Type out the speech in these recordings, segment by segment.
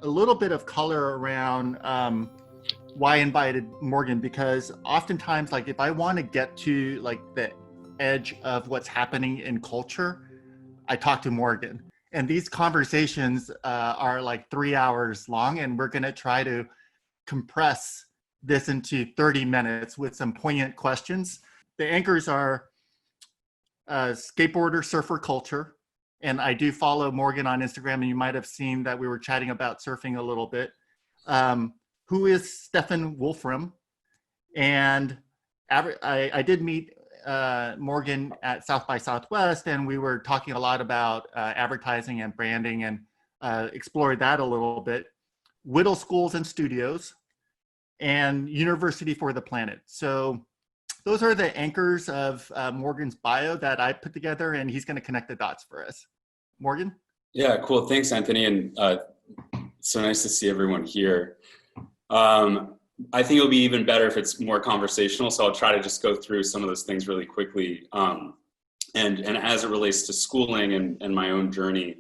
a little bit of color around why I invited Morgan, because oftentimes, like, if I want to get to like the edge of what's happening in culture, I talk to Morgan. And these conversations are like 3 hours long, and we're going to try to compress this into 30 minutes with some poignant questions. The anchors are skateboarder, surfer culture. And I do follow Morgan on Instagram, and you might have seen that we were chatting about surfing a little bit. Who is Stephen Wolfram? And I did meet Morgan at South by Southwest, and we were talking a lot about advertising and branding, and explored that a little bit. Whittle Schools and Studios, and University for the Planet. So those are the anchors of Morgan's bio that I put together, and he's going to connect the dots for us. Morgan? Yeah, cool. Thanks, Anthony. And so nice to see everyone here. I think it'll be even better if it's more conversational. So I'll try to just go through some of those things really quickly. And as it relates to schooling and my own journey,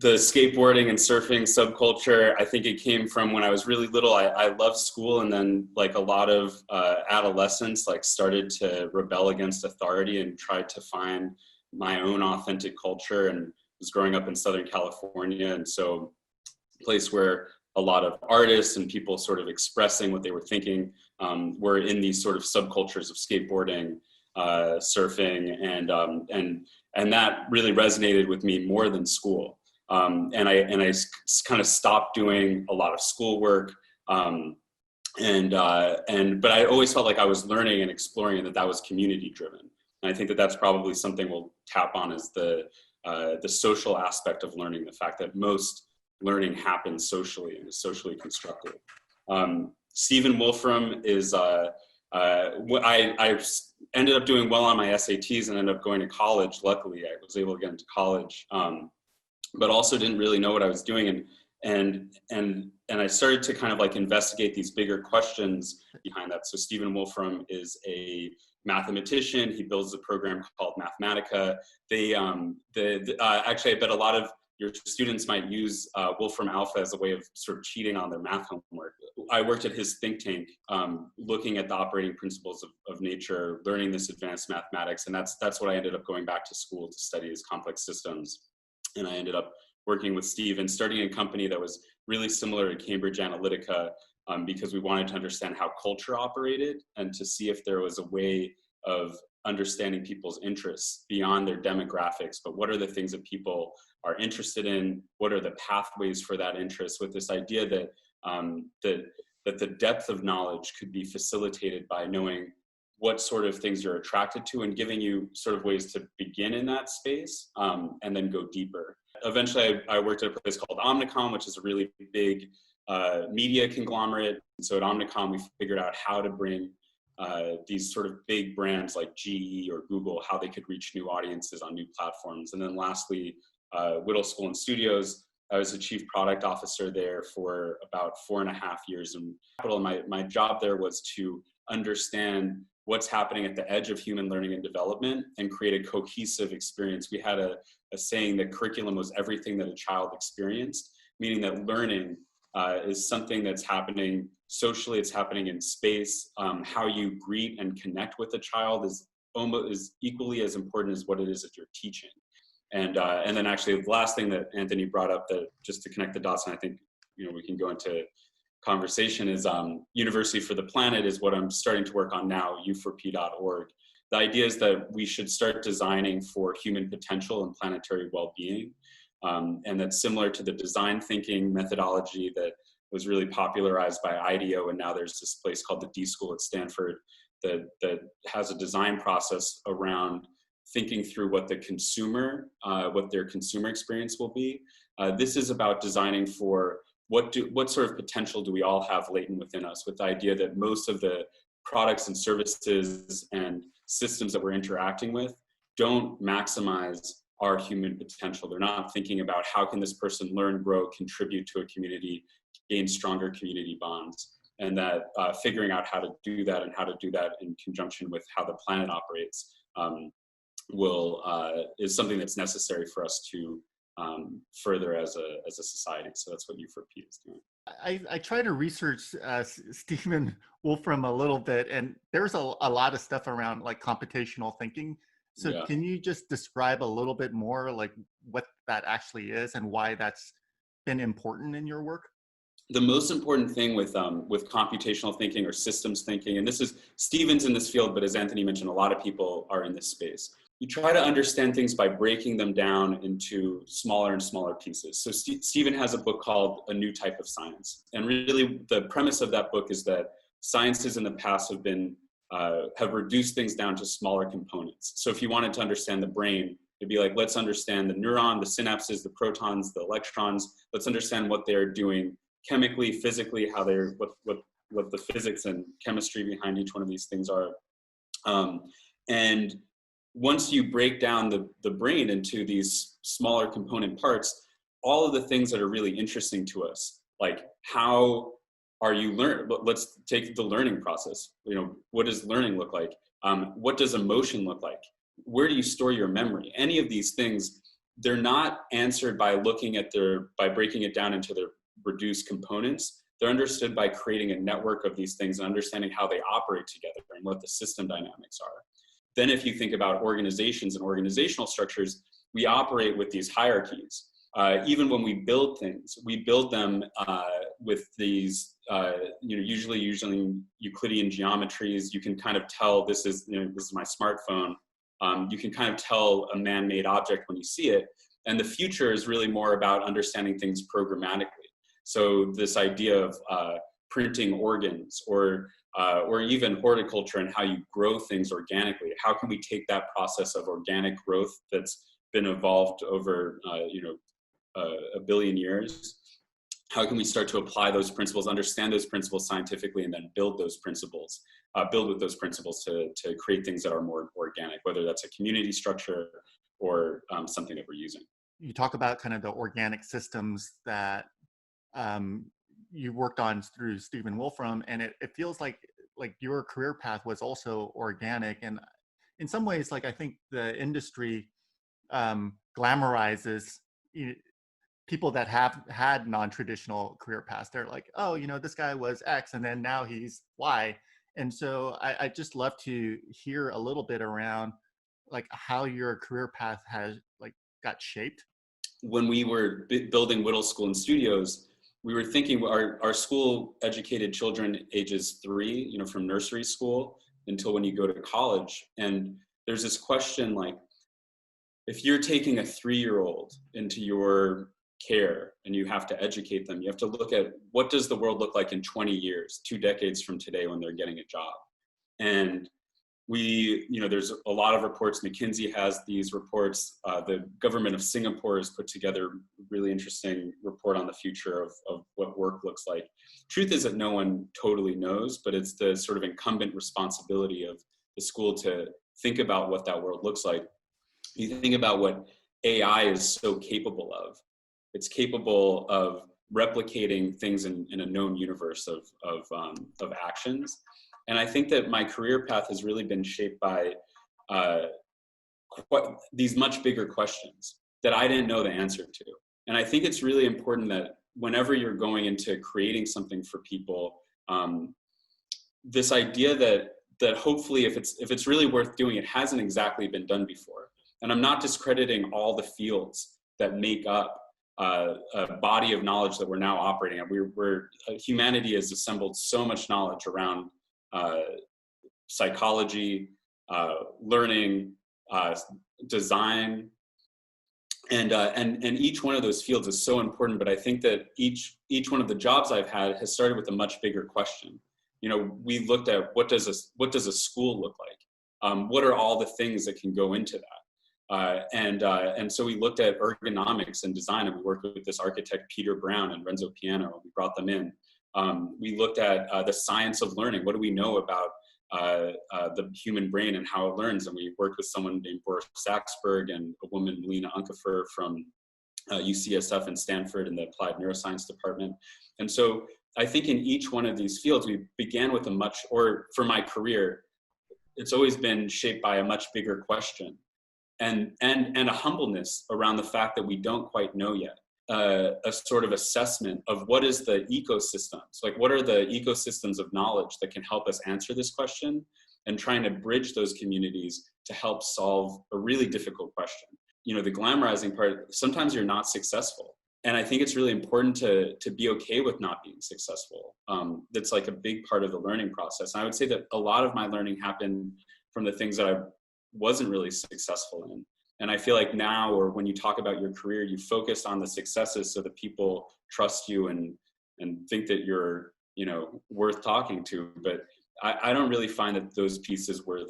the skateboarding and surfing subculture, I think it came from when I was really little. I loved school, and then like a lot of adolescents like started to rebel against authority and tried to find my own authentic culture, and was growing up in Southern California. And so a place where a lot of artists and people sort of expressing what they were thinking were in these sort of subcultures of skateboarding, surfing, and that really resonated with me more than school. And I kind of stopped doing a lot of schoolwork, but I always felt like I was learning and exploring, and that was community driven. And I think that that's probably something we'll tap on, is the social aspect of learning, the fact that most learning happens socially and is socially constructed. Stephen Wolfram is, I ended up doing well on my SATs and ended up going to college. Luckily, I was able to get into college, but also didn't really know what I was doing. And I started to kind of like investigate these bigger questions behind that. So Stephen Wolfram is a mathematician. He builds a program called Mathematica. Actually, I bet a lot of your students might use Wolfram Alpha as a way of sort of cheating on their math homework. I worked at his think tank, looking at the operating principles of nature, learning this advanced mathematics, and that's what I ended up going back to school to study, is complex systems. And I ended up working with Steve and starting a company that was really similar to Cambridge Analytica, because we wanted to understand how culture operated and to see if there was a way of understanding people's interests beyond their demographics. But what are the things that people are interested in? What are the pathways for that interest, with this idea that that the depth of knowledge could be facilitated by knowing what sort of things you're attracted to, and giving you sort of ways to begin in that space, and then go deeper. Eventually, I worked at a place called Omnicom, which is a really big media conglomerate. And so at Omnicom, we figured out how to bring these sort of big brands like GE or Google, how they could reach new audiences on new platforms. And then lastly, Whittle School Studios, I was the chief product officer there for about 4.5 years. And my job there was to understand what's happening at the edge of human learning and development and create a cohesive experience. We had a saying that curriculum was everything that a child experienced, meaning that learning is something that's happening socially, it's happening in space. How you greet and connect with a child is equally as important as what it is that you're teaching. And then actually the last thing that Anthony brought up, that just to connect the dots, and I think we can go into conversation, is University for the Planet is what I'm starting to work on now, u4p.org. The idea is that we should start designing for human potential and planetary well-being. And that's similar to the design thinking methodology that was really popularized by IDEO. And now there's this place called the D School at Stanford that has a design process around thinking through what their consumer experience will be. This is about designing for what sort of potential do we all have latent within us, with the idea that most of the products and services and systems that we're interacting with don't maximize our human potential. They're not thinking about how can this person learn, grow, contribute to a community, gain stronger community bonds, and that figuring out how to do that, and how to do that in conjunction with how the planet operates is something that's necessary for us to further as a society. So that's what U4P is doing. I try to research Stephen Wolfram a little bit, and there's a lot of stuff around like computational thinking. So Yeah. can you just describe a little bit more like what that actually is and why that's been important in your work? The most important thing with computational thinking or systems thinking, and this is, Stephen's in this field, but as Anthony mentioned, a lot of people are in this space. You try to understand things by breaking them down into smaller and smaller pieces. So Stephen has a book called A New Type of Science. And really the premise of that book is that sciences in the past have reduced things down to smaller components. So if you wanted to understand the brain, it'd be like, let's understand the neuron, the synapses, the protons, the electrons. Let's understand what they're doing chemically, physically, how they're, what the physics and chemistry behind each one of these things are. And once you break down the brain into these smaller component parts, all of the things that are really interesting to us, like how are you learn? Let's take the learning process. You know, what does learning look like? What does emotion look like? Where do you store your memory? Any of these things, they're not answered by by breaking it down into their reduced components. They're understood by creating a network of these things and understanding how they operate together and what the system dynamics are. Then if you think about organizations and organizational structures, we operate with these hierarchies. Even when we build things, we build them with these, usually using Euclidean geometries. You can kind of tell this is my smartphone. You can kind of tell a man-made object when you see it. And the future is really more about understanding things programmatically. So this idea of printing organs or even horticulture and how you grow things organically. How can we take that process of organic growth that's been evolved over a billion years? How can we start to apply those principles, understand those principles scientifically, and then build with those principles to create things that are more organic, whether that's a community structure or something that we're using. You talk about kind of the organic systems that you worked on through Stephen Wolfram, and it feels like your career path was also organic. And in some ways, like I think the industry glamorizes people that have had non-traditional career paths. They're like, oh, this guy was X and then now he's Y. And so I just love to hear a little bit around like how your career path has like got shaped. When we were building Whittle School Studios, we were thinking our school educated children ages 3, from nursery school until when you go to college. And there's this question like, if you're taking a 3-year-old into your care and you have to educate them, you have to look at what does the world look like in 20 years, 2 decades from today when they're getting a job. And there's a lot of reports. McKinsey has these reports. The government of Singapore has put together a really interesting report on the future of what work looks like. Truth is that no one totally knows, but it's the sort of incumbent responsibility of the school to think about what that world looks like. You think about what AI is so capable of. It's capable of replicating things in a known universe of actions. And I think that my career path has really been shaped by these much bigger questions that I didn't know the answer to. And I think it's really important that whenever you're going into creating something for people, this idea that hopefully if it's really worth doing, it hasn't exactly been done before. And I'm not discrediting all the fields that make up a body of knowledge that we're now operating at. Humanity has assembled so much knowledge around psychology, learning, design, and each one of those fields is so important. But I think that each one of the jobs I've had has started with a much bigger question. We looked at what does a school look like? What are all the things that can go into that? And so we looked at ergonomics and design, and we worked with this architect, Peter Brown and Renzo Piano, and we brought them in. We looked at the science of learning. What do we know about the human brain and how it learns? And we worked with someone named Boris Saxberg and a woman, Lena Unkefer, from UCSF and Stanford in the applied neuroscience department. And so I think in each one of these fields, we began with for my career, it's always been shaped by a much bigger question. and a humbleness around the fact that we don't quite know yet. A sort of assessment of what is the ecosystems, like what are the ecosystems of knowledge that can help us answer this question, and trying to bridge those communities to help solve a really difficult question. You know, the glamorizing part, sometimes you're not successful. And I think it's really important to be okay with not being successful. That's like a big part of the learning process. And I would say that a lot of my learning happened from the things that I wasn't really successful in. And I feel like now, or when you talk about your career, you focus on the successes so that people trust you and think that you're, you know, worth talking to. But I don't really find that those pieces were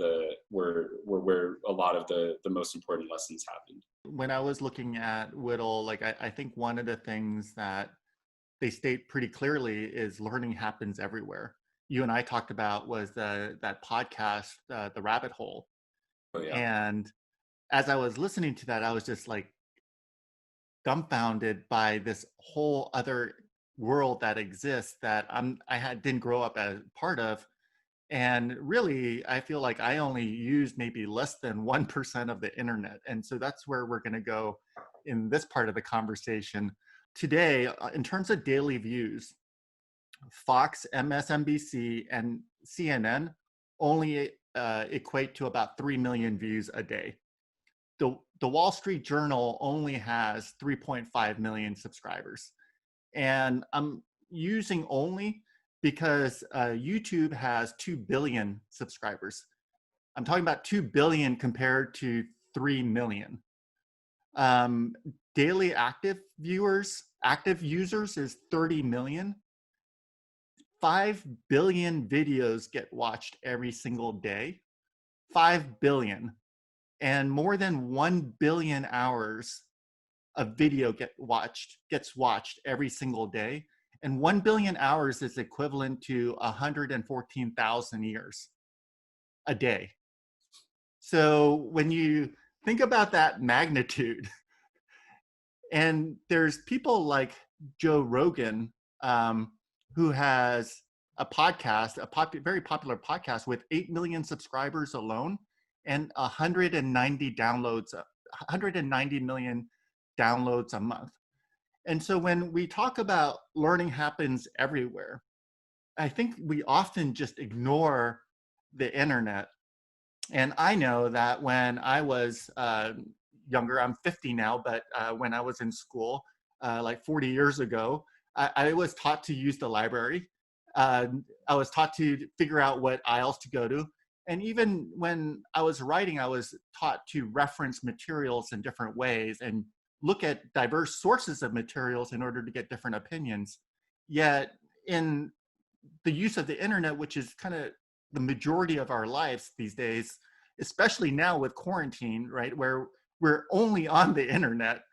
where a lot of the most important lessons happened. When I was looking at Whittle, like I think one of the things that they state pretty clearly is learning happens everywhere. You and I talked about was that podcast, The Rabbit Hole. Oh, yeah. And as I was listening to that, I was just like dumbfounded by this whole other world that exists that didn't grow up as part of. And really, I feel like I only use maybe less than 1% of the internet. And so that's where we're going to go in this part of the conversation. Today, in terms of daily views, Fox, MSNBC, and CNN only equate to about 3 million views a day. The Wall Street Journal only has 3.5 million subscribers. And I'm using only because YouTube has 2 billion subscribers. I'm talking about 2 billion compared to 3 million. Daily active users is 30 million. 5 billion videos get watched every single day. 5 billion. And more than 1 billion hours of video gets watched every single day. And 1 billion hours is equivalent to 114,000 years a day. So when you think about that magnitude, and there's people like Joe Rogan, who has a podcast, very popular podcast with 8 million subscribers alone and 190 million downloads a month. And so when we talk about learning happens everywhere, I think we often just ignore the internet. And I know that when I was younger, I'm 50 now, but when I was in school, like 40 years ago, I was taught to use the library. I was taught to figure out what aisles to go to. And even when I was writing, I was taught to reference materials in different ways and look at diverse sources of materials in order to get different opinions. Yet in the use of the internet, which is kind of the majority of our lives these days, especially now with quarantine, right, where we're only on the internet,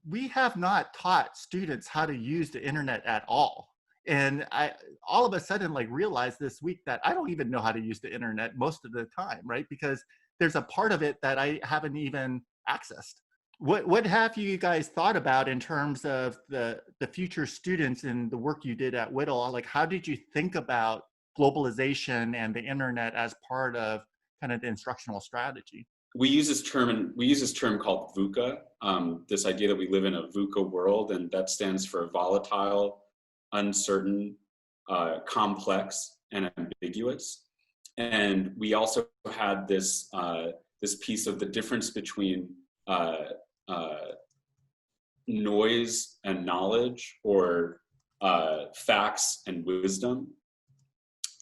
we have not taught students how to use the internet at all. And I all of a sudden like realized this week that I don't even know how to use the internet most of the time, right? Because there's a part of it that I haven't even accessed. What have you guys thought about in terms of the future students and the work you did at Whittle? Like, how did you think about globalization and the internet as part of kind of the instructional strategy? We use this term called VUCA, this idea that we live in a VUCA world, and that stands for volatile, uncertain, complex, and ambiguous. And we also had this piece of the difference between noise and knowledge, or facts and wisdom.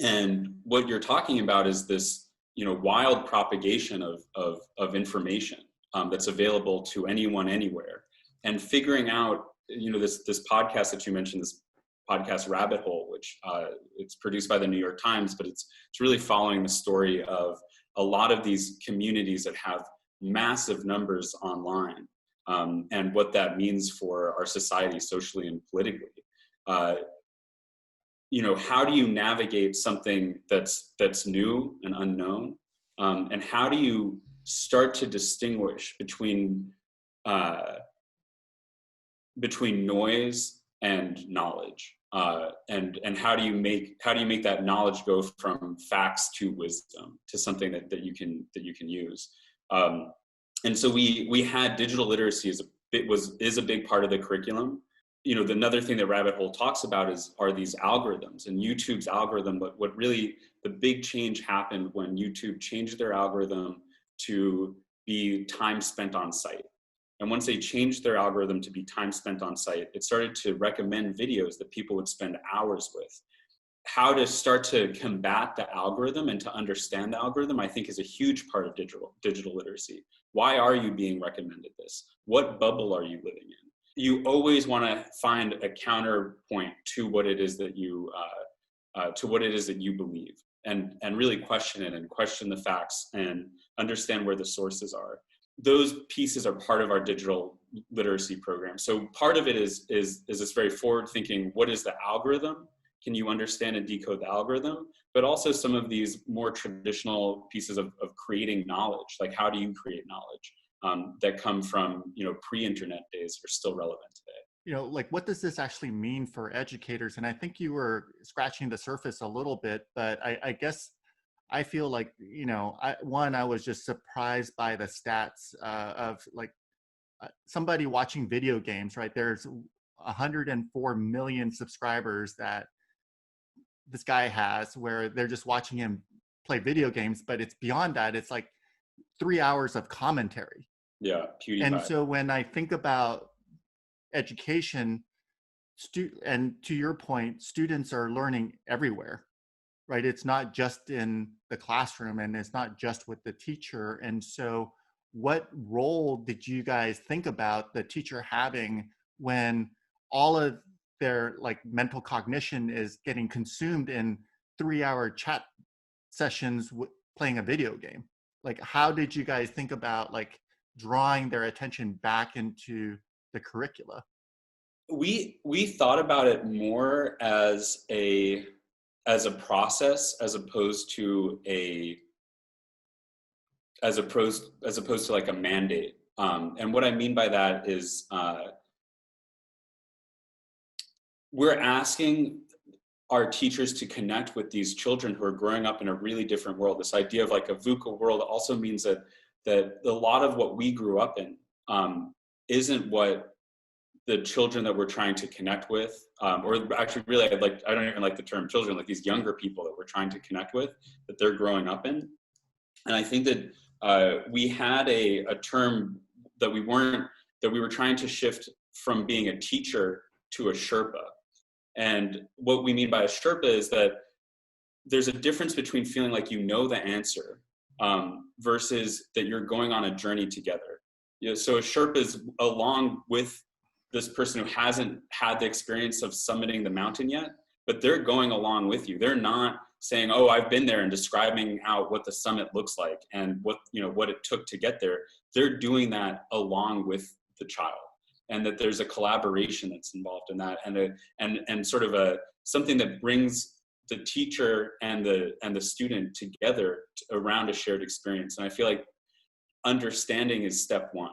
And what you're talking about is this, wild propagation of information that's available to anyone, anywhere. And figuring out, this podcast that you mentioned, this podcast Rabbit Hole, which it's produced by the New York Times, but it's really following the story of a lot of these communities that have massive numbers online, and what that means for our society socially and politically. How do you navigate something that's new and unknown? And how do you start to distinguish between noise and knowledge? and how do you make that knowledge go from facts to wisdom, to something that you can use. And so we had digital literacy is a big part of the curriculum. You know, another thing that Rabbit Hole talks about are these algorithms, and YouTube's algorithm. But what really the big change happened when YouTube changed their algorithm to be time spent on site. And once they changed their algorithm to be time spent on site, it started to recommend videos that people would spend hours with. How to start to combat the algorithm and to understand the algorithm, I think, is a huge part of digital literacy. Why are you being recommended this? What bubble are you living in? You always want to find a counterpoint to what it is that you believe, and really question it and question the facts and understand where the sources are. Those pieces are part of our digital literacy program. So part of it is this very forward thinking, what is the algorithm? Can you understand and decode the algorithm? But also some of these more traditional pieces of creating knowledge, like how do you create knowledge that come from, you know, pre-internet days are still relevant today. You know, like what does this actually mean for educators? And I think you were scratching the surface a little bit, but I guess I feel like, you know, I was just surprised by the stats of like somebody watching video games, right? There's 104 million subscribers that this guy has, where they're just watching him play video games, but it's beyond that. It's like 3 hours of commentary. Yeah, PewDiePie. And so when I think about education, and to your point, students are learning everywhere, right? It's not just in the classroom, and it's not just with the teacher. And so what role did you guys think about the teacher having when all of their like mental cognition is getting consumed in 3-hour chat sessions playing a video game? Like, how did you guys think about like drawing their attention back into the curricula? We thought about it more as a process, as opposed to like a mandate. And what I mean by that is we're asking our teachers to connect with these children who are growing up in a really different world. This idea of like a VUCA world also means that a lot of what we grew up in isn't what the children that we're trying to connect with, or actually really, I don't even like the term children, like these younger people that we're trying to connect with, that they're growing up in. And I think that we had a term that we were trying to shift from being a teacher to a Sherpa. And what we mean by a Sherpa is that there's a difference between feeling like you know the answer versus that you're going on a journey together. You know, so a Sherpa is along with this person who hasn't had the experience of summiting the mountain yet, but they're going along with you. They're not saying, oh, I've been there, and describing out what the summit looks like and what it took to get there. They're doing that along with the child, and that there's a collaboration that's involved in that, and sort of something that brings the teacher and the student together around a shared experience. And I feel like understanding is step one.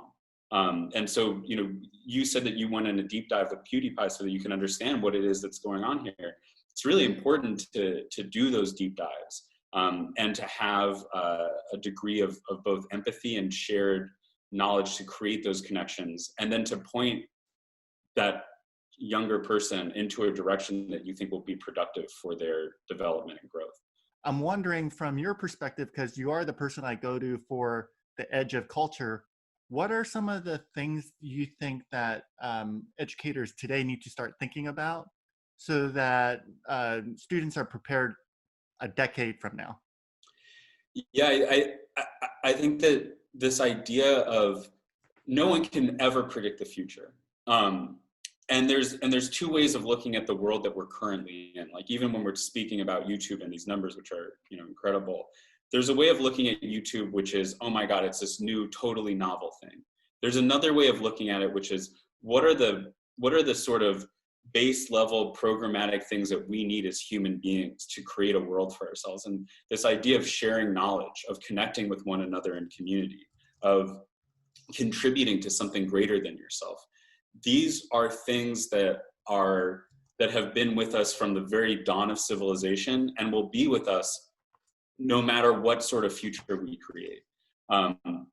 And so, you know, you said that you went in a deep dive with PewDiePie so that you can understand what it is that's going on here. It's really important to do those deep dives and to have a degree of both empathy and shared knowledge to create those connections, and then to point that younger person into a direction that you think will be productive for their development and growth. I'm wondering from your perspective, because you are the person I go to for the edge of culture, what are some of the things you think that educators today need to start thinking about so that students are prepared a decade from now? Yeah, I think that this idea of no one can ever predict the future. And there's two ways of looking at the world that we're currently in. Like, even when we're speaking about YouTube and these numbers, which are, you know, incredible, there's a way of looking at YouTube, which is, oh my God, it's this new, totally novel thing. There's another way of looking at it, which is, what are the sort of base level programmatic things that we need as human beings to create a world for ourselves? And this idea of sharing knowledge, of connecting with one another in community, of contributing to something greater than yourself. These are things that are that have been with us from the very dawn of civilization and will be with us no matter what sort of future we create.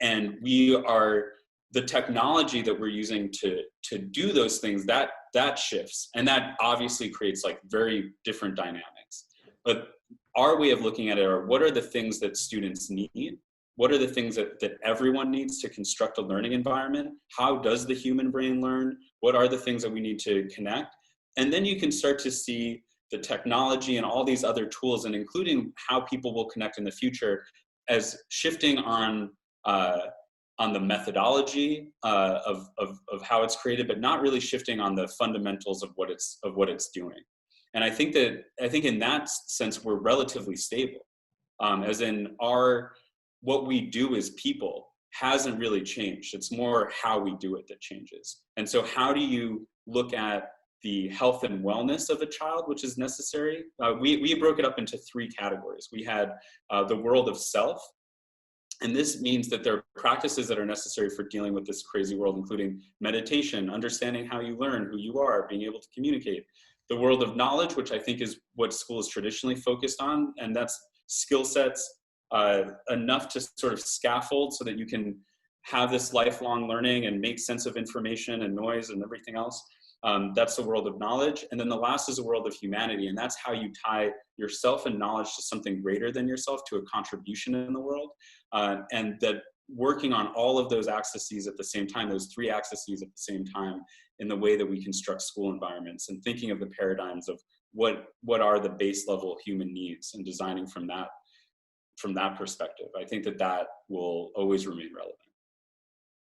And the technology that we're using to do those things, that shifts. And that obviously creates like very different dynamics. But our way of looking at it are, what are the things that students need? What are the things that everyone needs to construct a learning environment? How does the human brain learn? What are the things that we need to connect? And then you can start to see the technology and all these other tools, and including how people will connect in the future, as shifting on the methodology of how it's created, but not really shifting on the fundamentals of what it's doing. And I think in that sense we're relatively stable, as in what we do as people hasn't really changed. It's more how we do it that changes. And so how do you look at the health and wellness of a child, which is necessary? We broke it up into 3 categories. We had the world of self, and this means that there are practices that are necessary for dealing with this crazy world, including meditation, understanding how you learn, who you are, being able to communicate. The world of knowledge, which I think is what school is traditionally focused on, and that's skill sets enough to sort of scaffold so that you can have this lifelong learning and make sense of information and noise and everything else. That's the world of knowledge. And then the last is the world of humanity. And that's how you tie yourself and knowledge to something greater than yourself, to a contribution in the world. And that working on all of those axes at the same time, those 3 axes at the same time, in the way that we construct school environments, and thinking of the paradigms of what are the base level human needs, and designing from that perspective. I think that will always remain relevant.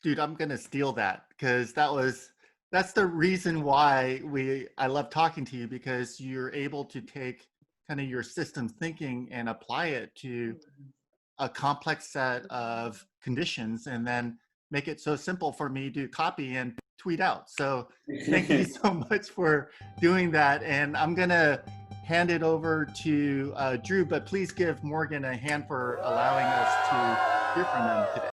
Dude, I'm going to steal that, because that's the reason why I love talking to you, because you're able to take kind of your systems thinking and apply it to a complex set of conditions, and then make it so simple for me to copy and tweet out. So thank you so much for doing that. And I'm going to hand it over to Drew, but please give Morgan a hand for allowing us to hear from him today.